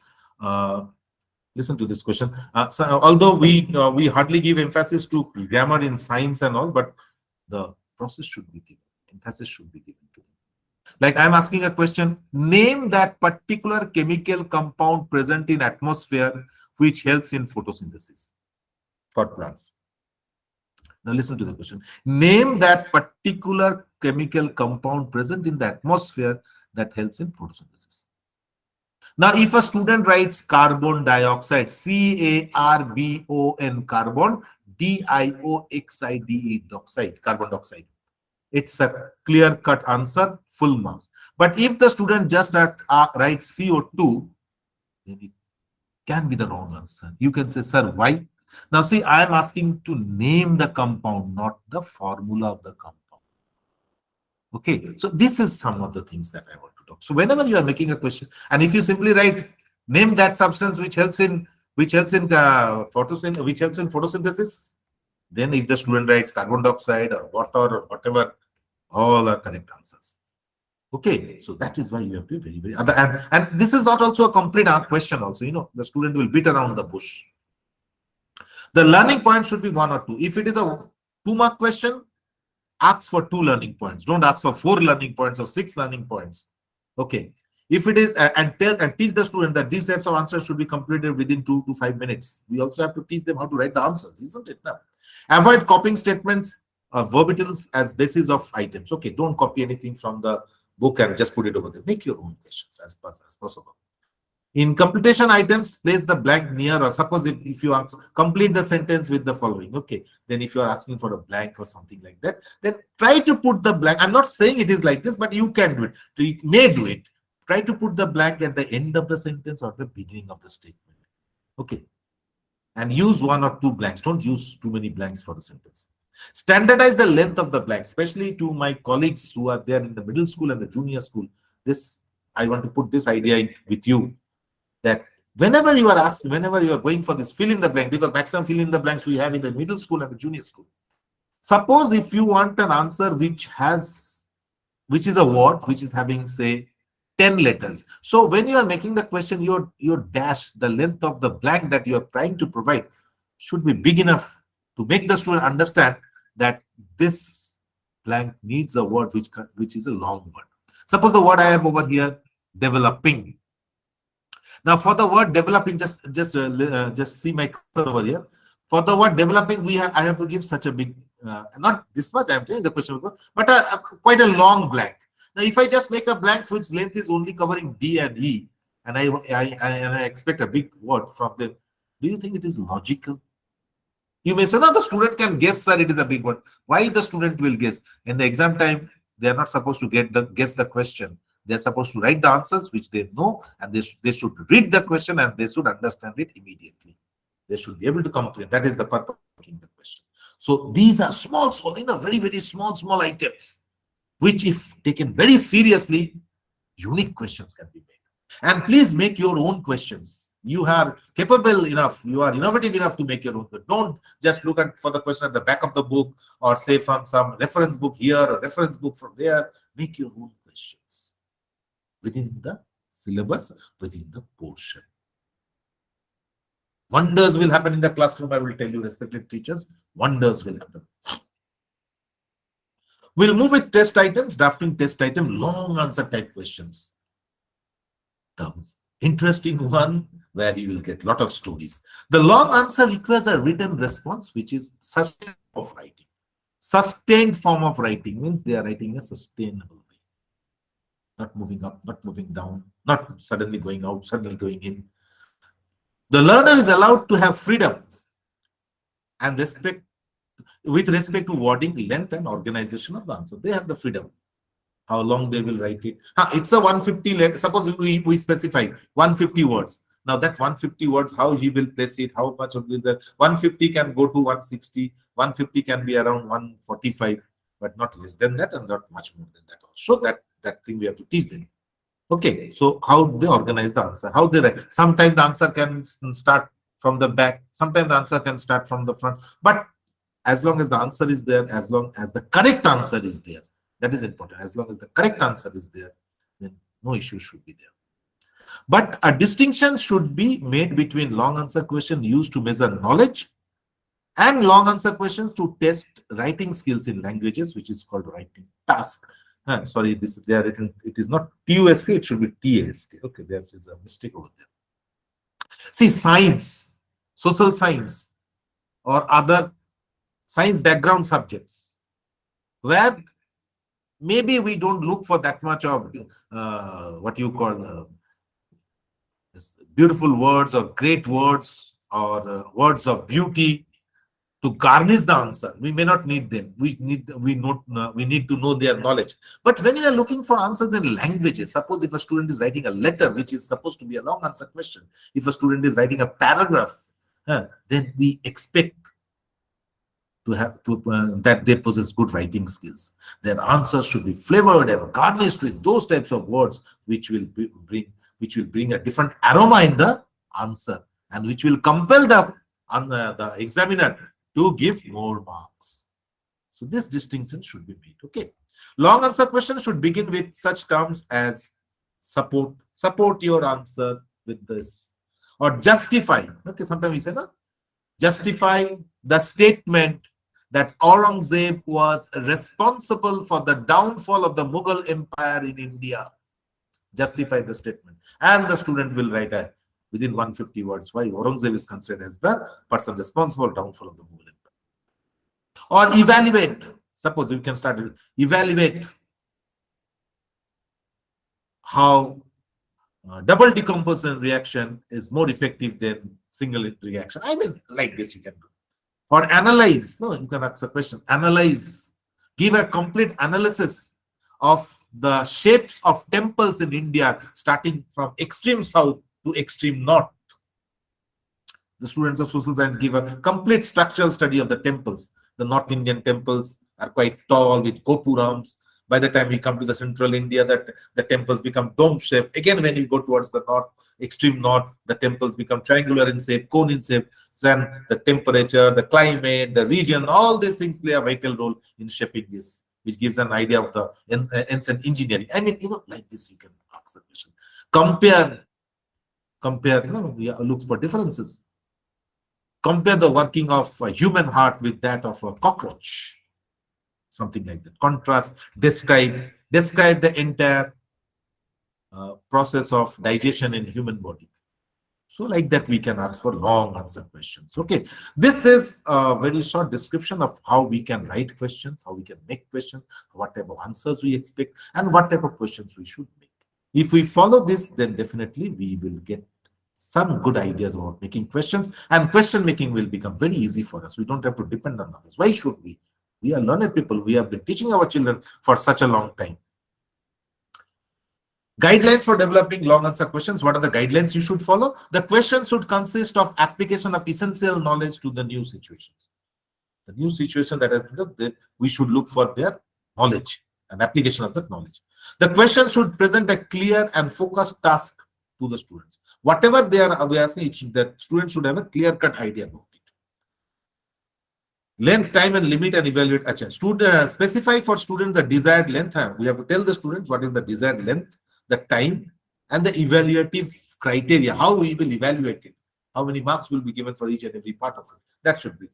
Listen to this question. So although we hardly give emphasis to grammar in science and all, but the process should be given. Emphasis should be given to them. Like I'm asking a question, name that particular chemical compound present in atmosphere which helps in photosynthesis for plants. Now listen to the question. Name that particular chemical compound present in the atmosphere that helps in photosynthesis. Now, if a student writes carbon dioxide, C-A-R-B-O-N, carbon, D-I-O-X-I-D-E, dioxide, carbon dioxide, it's a clear-cut answer, full marks. But if the student just writes CO2, then it can be the wrong answer. You can say, sir, why? Now, see, I am asking to name the compound, not the formula of the compound. Okay, so this is some of the things that I want to talk. So whenever you are making a question, and if you simply write, name that substance which helps in photosynthesis, then if the student writes carbon dioxide or water or whatever, all are correct answers. Okay, so that is why you have to be very, very, and this is not also a complete question also, the student will beat around the bush. The learning point should be 1 or 2. If it is a 2-mark question, ask for 2 learning points. Don't ask for 4 learning points or 6 learning points. Okay. If it is, and teach the student that these types of answers should be completed within 2 to 5 minutes. We also have to teach them how to write the answers, isn't it? Now, avoid copying statements or verbatims as basis of items. Okay, don't copy anything from the book and just put it over there. Make your own questions as possible. In completion items, place the blank near, or suppose if you ask, complete the sentence with the following. Okay, then if you are asking for a blank or something like that, then try to put the blank. I'm not saying it is like this, but you can do it. You may do it. Try to put the blank at the end of the sentence or the beginning of the statement. Okay, and use 1 or 2 blanks. Don't use too many blanks for the sentence. Standardize the length of the blank, especially to my colleagues who are there in the middle school and the junior school. I want to put this idea with you, that whenever you are going for this fill in the blank, because maximum fill in the blanks we have in the middle school and the junior school. Suppose if you want an answer which is a word which is having, say, 10 letters. So when you are making the question, your dash, the length of the blank that you are trying to provide, should be big enough to make the student understand that this blank needs a word which is a long word. Suppose the word I have over here, developing. Now, for the word developing, just see my cursor over here. For the word developing, I have to give such a big, not this much. I am telling the question, but quite a long blank. Now, if I just make a blank which length is only covering D and E, and I expect a big word from them, do you think it is logical? You may say, no, the student can guess that it is a big word. Why the student will guess? In the exam time, they are not supposed to guess the question. They're supposed to write the answers which they know, and they should read the question and they should understand it immediately. They should be able to comprehend. That is the purpose of making the question. So these are small, very, very small items, which if taken very seriously, unique questions can be made. And please make your own questions. You are capable enough, you are innovative enough to make your own. Don't just look for the question at the back of the book, or say from some reference book here or reference book from there. Make your own questions within the syllabus, within the portion. Wonders will happen in the classroom, I will tell you, respected teachers. Wonders will happen. We'll move with test items, drafting test item, long answer type questions. The interesting one where you will get a lot of stories. The long answer requires a written response, which is sustained form of writing. Sustained form of writing means they are writing in a sustainable way. Not moving up, not moving down, not suddenly going out, suddenly going in. The learner is allowed to have freedom and with respect to wording, length, and organization of the answer. They have the freedom. How long they will write it. It's a 150 letter. Suppose we specify 150 words. Now that 150 words, how he will place it, how much of the 150 can go to 160, 150 can be around 145, but not less than that and not much more than that. So that thing we have to teach them. Okay, so how they organize the answer, how they write. Sometimes the answer can start from the back, sometimes the answer can start from the front, but as long as the answer is there, as long as the correct answer is there, that is important. As long as the correct answer is there, then no issue should be there. But a distinction should be made between long answer question used to measure knowledge and long answer questions to test writing skills in languages, which is called writing task. Sorry, they are written, it is not TUSK, it should be TASK. Okay, there is a mistake over there. See, science, social science, or other science background subjects, where maybe we don't look for that much of what you call beautiful words or great words or words of beauty to garnish the answer. We may not need them. We need to know their knowledge. But when you are looking for answers in languages, suppose if a student is writing a letter, which is supposed to be a long answer question, if a student is writing a paragraph, then we expect to have that they possess good writing skills. Their answers should be flavored and garnished with those types of words which will bring a different aroma in the answer, and which will compel the examiner to give more marks. So this distinction should be made. Okay. Long answer question should begin with such terms as support your answer with this, or justify. Okay, sometimes we say, no, justify the statement that Aurangzeb was responsible for the downfall of the Mughal Empire in India. Justify the statement, and the student will write within 150 words why Aurangzeb is considered as the person responsible for downfall of the Mughal Empire. Or evaluate. Suppose you can start evaluate how double decomposition reaction is more effective than single reaction. I mean, like this you can do. Or analyze. No, you can ask a question. Analyze. Give a complete analysis of the shapes of temples in India, starting from extreme south to extreme north. The students of social science give a complete structural study of the temples. The North Indian temples are quite tall with gopurams. By the time we come to the central India, that the temples become dome shaped. Again, when you go towards the north, extreme north, the temples become triangular in shape, cone in shape. Then the temperature, the climate, the region, all these things play a vital role in shaping this, which gives an idea of the ancient engineering. I mean, like this, you can ask the question. Compare, looks for differences. Compare the working of a human heart with that of a cockroach. Something like that. Contrast, describe the entire process of digestion in human body. So like that, we can ask for long answer questions. Okay, this is a very short description of how we can write questions, how we can make questions, what type of answers we expect, and what type of questions we should make. If we follow this, then definitely we will get some good ideas about making questions, and question making will become very easy for us. We don't have to depend on others. Why should we? We are learned people. We have been teaching our children for such a long time. Guidelines for developing long answer questions. What are the guidelines you should follow? The question should consist of application of essential knowledge to the new situations. The new situation that we should look for their knowledge and application of that knowledge. The question should present a clear and focused task to the students. Whatever we are asking, the students should have a clear-cut idea about it. Length, time, and limit, and evaluate. Specify for students the desired length. We have to tell the students what is the desired length, the time, and the evaluative criteria, how we will evaluate it, how many marks will be given for each and every part of it. That should be.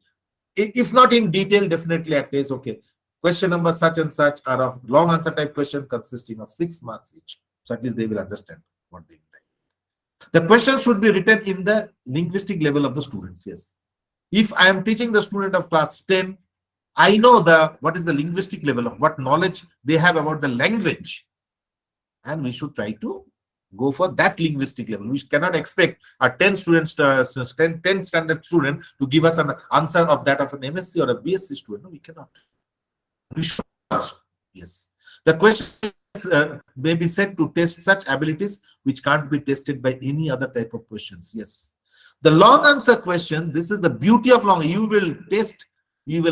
If not in detail, definitely at least, okay, question number such and such are of long answer type question consisting of 6 marks each. So at least they will understand what they mean. The question should be written in the linguistic level of the students. Yes. If I am teaching the student of class 10, I know what is the linguistic level of what knowledge they have about the language. And we should try to go for that linguistic level. We cannot expect a 10 standard student to give us an answer of that of an MSc or a BSc student. No, we cannot. We should not. Yes. The question may be said to test such abilities which can't be tested by any other type of questions. Yes. The long answer question, this is the beauty of long. You will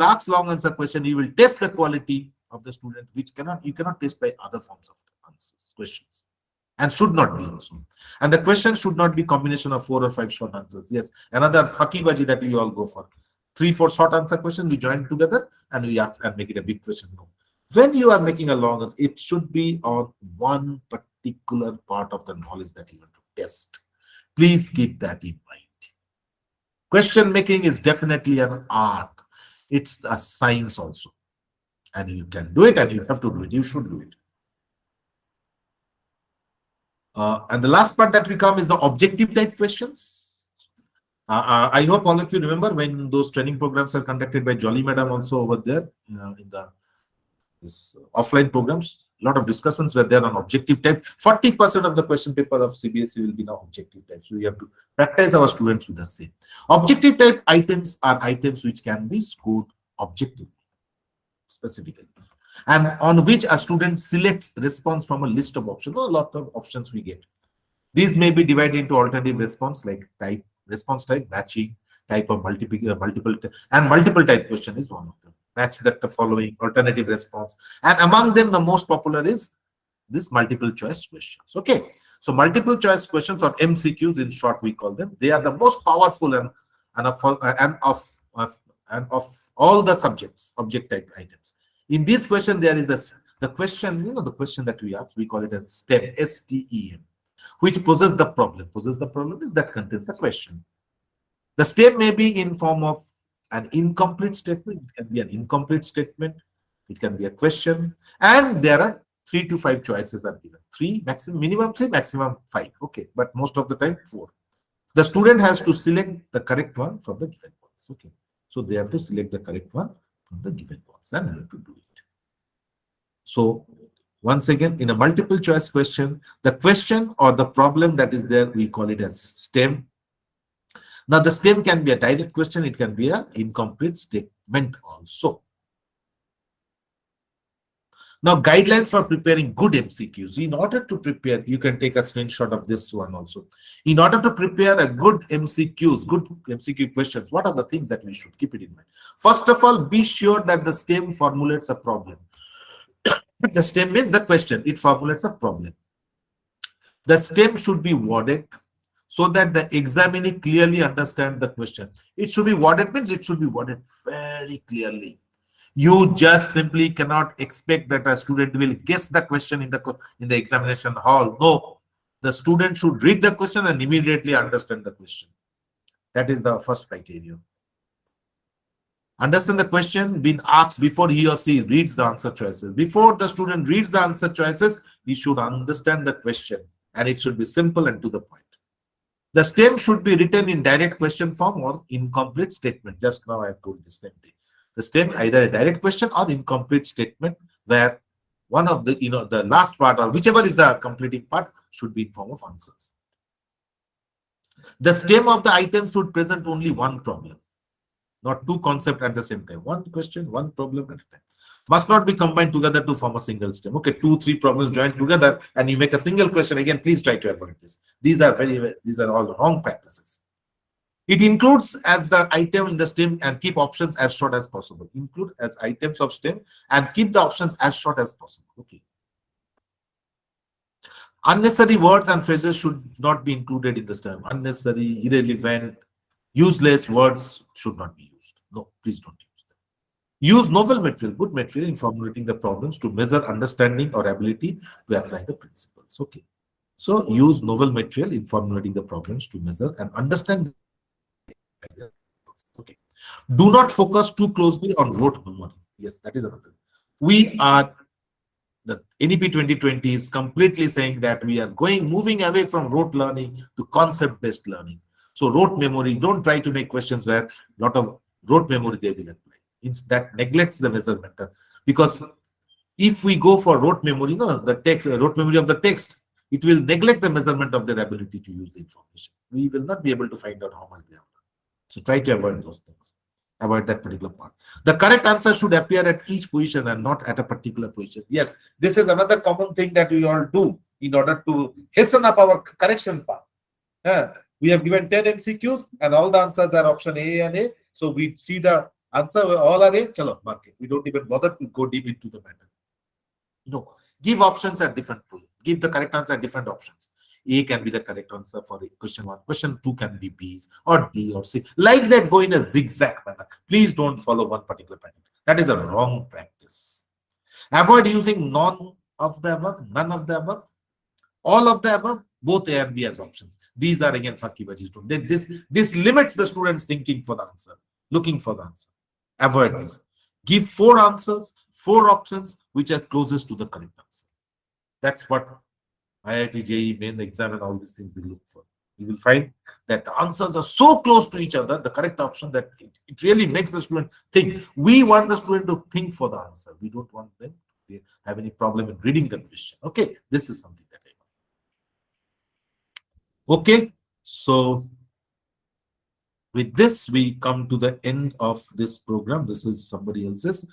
ask long answer question, you will test the quality of the student, which you cannot test by other forms of answers, questions, and should not be also. And the question should not be combination of 4 or 5 short answers. Yes, another hakibaji that we all go for. 3-4 short answer question, we join together and we ask and make it a big question. No. When you are making a long answer, it should be on one particular part of the knowledge that you want to test. Please keep that in mind. Question making is definitely an art. It's a science also. And you can do it and you have to do it. You should do it. And the last part that we come is the objective type questions. I hope all of you remember when those training programs are conducted by Jolly Madam also over there in this offline programs. A lot of discussions were there on objective type. 40% of the question paper of CBSE will be now objective type. So we have to practice our students with the same. Objective type items are items which can be scored objectively, specifically, and on which a student selects response from a list of options. A lot of options we get. These may be divided into alternative response like type, response type, matching, type of multiple type question is one of them. Match that the following alternative response, and among them the most popular is this multiple choice questions. Okay, so multiple choice questions, or MCQs in short we call them, they are the most powerful and of all the subjects, object type items. In this question there is The question, the question that we ask, we call it as STEM, STEM, which poses the problem. Poses the problem is that contains the question. The STEM may be in form of an incomplete statement. It can be an incomplete statement. It can be a question. And there are 3 to 5 choices are given. 3, maximum, minimum 3, maximum 5. Okay, but most of the time 4. The student has to select the correct one from the given ones. Okay, so they have to select the correct one from the given ones and we have to do it. So once again, in a multiple choice question, the question or the problem that is there, we call it as STEM. Now, the STEM can be a direct question. It can be an incomplete statement also. Now, guidelines for preparing good MCQs. In order to prepare, you can take a screenshot of this one also. In order to prepare a good MCQs, good MCQ questions, what are the things that we should keep it in mind? First of all, be sure that the STEM formulates a problem. The STEM means the question. It formulates a problem. The STEM should be worded so that the examinee clearly understand the question. It should be worded means it should be worded very clearly. You just simply cannot expect that a student will guess the question in the examination hall. No, the student should read the question and immediately understand the question. That is the first criteria. Understand the question being asked before he or she reads the answer choices. Before the student reads the answer choices, he should understand the question and it should be simple and to the point. The STEM should be written in direct question form or incomplete statement. Just now I have told the same thing. The STEM either a direct question or incomplete statement where one of the, the last part or whichever is the completing part should be in form of answers. The STEM of the item should present only one problem, not 2 concepts at the same time. One question, one problem at a time. Must not be combined together to form a single STEM. Okay, 2, 3 problems joined together and you make a single question. Again, please try to avoid this. These are all wrong practices. It includes as the item in the STEM and keep options as short as possible. Include as items of STEM and keep the options as short as possible. Okay. Unnecessary words and phrases should not be included in the STEM. Unnecessary, irrelevant, useless words should not be used. No, please don't use them. Use novel material, good material in formulating the problems to measure understanding or ability to apply the principles. Okay. So use novel material in formulating the problems to measure and understand. Okay. Do not focus too closely on rote memory. Yes, that is another. The NEP 2020 is completely saying that we are moving away from rote learning to concept-based learning. So rote memory, don't try to make questions where a lot of rote memory they will apply. That neglects the measurement. Because if we go for rote memory, the text, rote memory of the text, it will neglect the measurement of their ability to use the information. We will not be able to find out how much they have. So try to avoid those things. Avoid that particular part. The correct answer should appear at each position and not at a particular position. Yes, this is another common thing that we all do in order to hasten up our correction path. We have given 10 MCQs and all the answers are option A and A. So we see the answer, all are A, chalo, mark it. We don't even bother to go deep into the matter. No, give options at different positions. Give the correct answer at different options. A can be the correct answer for question 1. Question 2 can be B or D or C. Like that, go in a zigzag manner. Please don't follow one particular pattern. That is a wrong practice. Avoid using none of the above, none of the above, all of the above, both A and B as options. These are again fakibaji. This limits the students thinking for the answer, looking for the answer. Avoid this. Give 4 answers, 4 options which are closest to the correct answer. That's what IIT, JEE, main exam and all these things they look for. You will find that the answers are so close to each other, the correct option, that it really makes the student think. We want the student to think for the answer. We don't want them to have any problem in reading the question. Okay, this is something that I want. Okay, so with this, we come to the end of this program. This is somebody else's.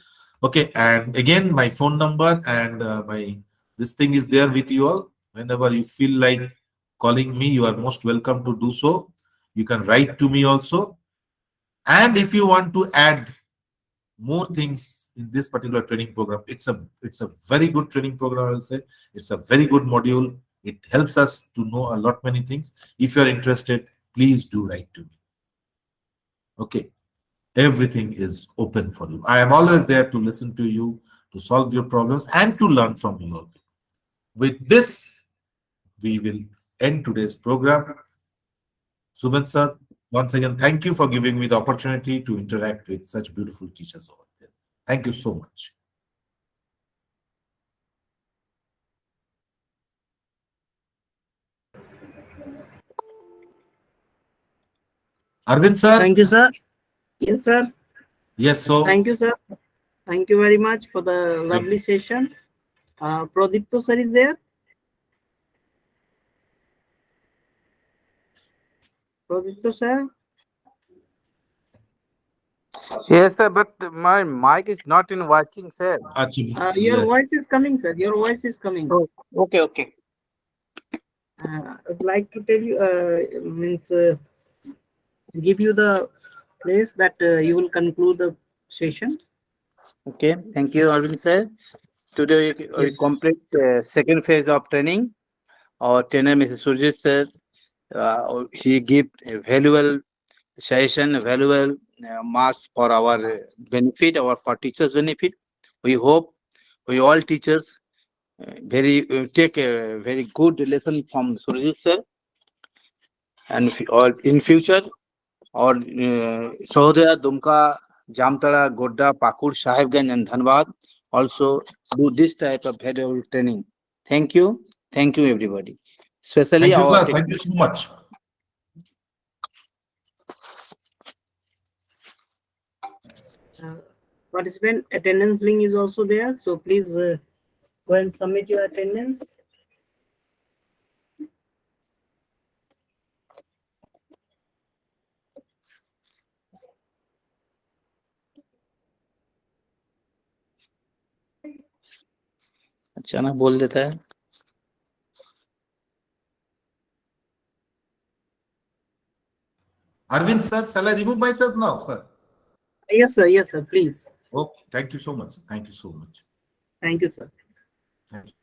Okay, and again, my phone number and this thing is there with you all. Whenever you feel like calling me, you are most welcome to do so. You can write to me also. And if you want to add more things in this particular training program, it's a very good training program, I will say. It's a very good module. It helps us to know a lot many things. If you're interested, please do write to me. Okay. Everything is open for you. I am always there to listen to you, to solve your problems, and to learn from you all. With this, we will end today's program. Suben sir, once again, thank you for giving me the opportunity to interact with such beautiful teachers over there. Thank you so much. Arvind sir? Thank you, sir. Yes, sir. Yes, so Thank you, sir. Thank you very much for the lovely session. Pradipto sir is there. Pradipto sir. Yes, sir, but my mic is not in working, sir. Your yes. voice is coming, sir. Your voice is coming. Oh, okay. I'd like to tell you, give you the place that you will conclude the session. Okay, thank you, Arvind sir. Today we Yes, sir. complete second phase of training. Our trainer, Mr. Surajit sir, he gave a valuable session, valuable marks for our benefit, for teachers' benefit. We hope we all teachers take a very good lesson from Surajit sir, and all in future, or Sahodaya, Dumka, Jamtara, Godda, Pakur, Sahibganj, and Dhanbad also do this type of valuable training. Thank you everybody. Especially Thank you, our sir. Thank you so much. Participant attendance link is also there, so please go and submit your attendance. अचानक बोल देता है. Arvind sir, shall I remove myself now, sir? Yes, sir. Yes, sir. Please. Okay. Thank you so much. Thank you so much. Thank you, sir. Thank you.